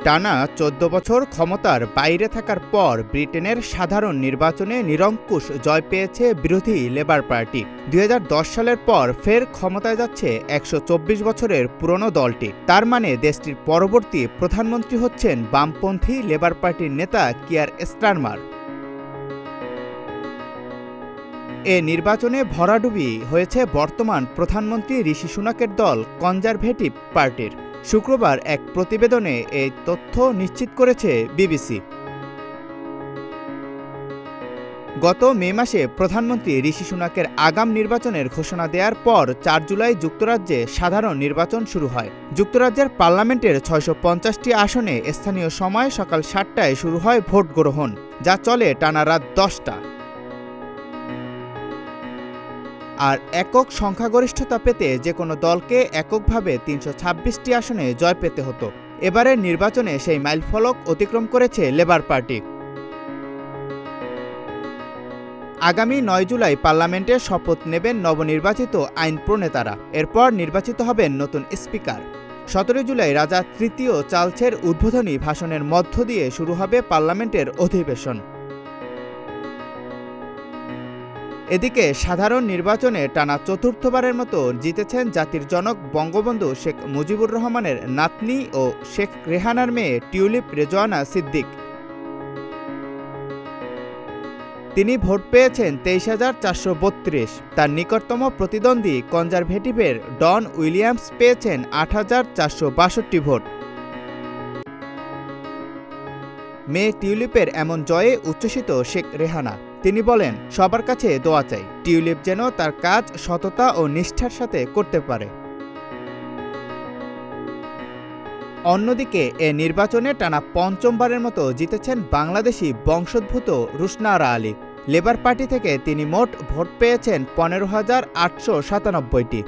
টানা ১৪ বছর ক্ষমতার বাইরে থাকার পর ব্রিটেনের সাধারণ নির্বাচনে নিরঙ্কুশ জয় পেয়েছে বিরোধী লেবার পার্টি। ২০১০ সালের পর ফের ক্ষমতায় যাচ্ছে ১২৪ বছরের পুরনো দলটি। তার মানে দেশটির পরবর্তী প্রধানমন্ত্রী হচ্ছেন বামপন্থী লেবার পার্টির নেতা কিয়ার স্টারমার। এ নির্বাচনে ভরাডুবি হয়েছে বর্তমান প্রধানমন্ত্রী ঋষি সুনাকের দল কনজারভেটিভ পার্টির। শুক্রবার এক প্রতিবেদনে এই তথ্য নিশ্চিত করেছে বিবিসি। গত মে মাসে প্রধানমন্ত্রী ঋষি সুনাকের আগাম নির্বাচনের ঘোষণা দেওয়ার পর ৪ জুলাই যুক্তরাজ্যে সাধারণ নির্বাচন শুরু হয়। যুক্তরাজ্যের পার্লামেন্টের ৬৫০টি আসনে স্থানীয় সময় সকাল ৭টায় শুরু হয় ভোট গ্রহণ, যা চলে টানা রাত ১০টা। আর একক সংখ্যাগরিষ্ঠতা পেতে যে কোনো দলকে এককভাবে ৩২৬টি আসনে জয় পেতে হতো। এবারের নির্বাচনে সেই মাইলফলক অতিক্রম করেছে লেবার পার্টি। আগামী ৯ জুলাই পার্লামেন্টে শপথ নেবেন নবনির্বাচিত আইন প্রণেতারা। এরপর নির্বাচিত হবেন নতুন স্পিকার। ১৭ জুলাই রাজা তৃতীয় চার্লসের উদ্বোধনী ভাষণের মধ্য দিয়ে শুরু হবে পার্লামেন্টের অধিবেশন। এদিকে সাধারণ নির্বাচনে টানা চতুর্থবারের মতো জিতেছেন জাতির জনক বঙ্গবন্ধু শেখ মুজিবুর রহমানের নাতনি ও শেখ রেহানার মেয়ে টিউলিপ রেজওয়ানা সিদ্দিক। তিনি ভোট পেয়েছেন ২৩,৪৩২। তার নিকটতম প্রতিদ্বন্দ্বী কনজারভেটিভের ডন উইলিয়ামস পেয়েছেন ৮,৪৬২ ভোট। মেয়ে টিউলিপের এমন জয়ে উচ্ছ্বসিত শেখ রেহানা। তিনি বলেন, সবার কাছে দোয়া চাই, টিউলিপ যেন তার কাজ সততা ও নিষ্ঠার সাথে করতে পারে। অন্যদিকে এ নির্বাচনে টানা পঞ্চমবারের মতো জিতেছেন বাংলাদেশি বংশোদ্ভূত রুশনা আরা আলী। লেবার পার্টি থেকে তিনি মোট ভোট পেয়েছেন ১৫,৮৯৭টি।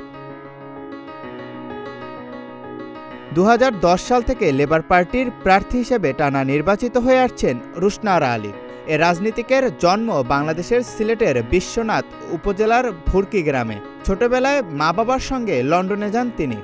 ২০১০ সাল থেকে লেবার পার্টির প্রার্থী হিসেবে টানা নির্বাচিত হয়ে আসছেন রুশনা আরা আলী। এ রাজনীতিকের জন্ম বাংলাদেশের সিলেটের বিশ্বনাথ উপজেলার ভুরকি গ্রামে। ছোটবেলায় মা বাবার সঙ্গে লন্ডনে যান তিনি।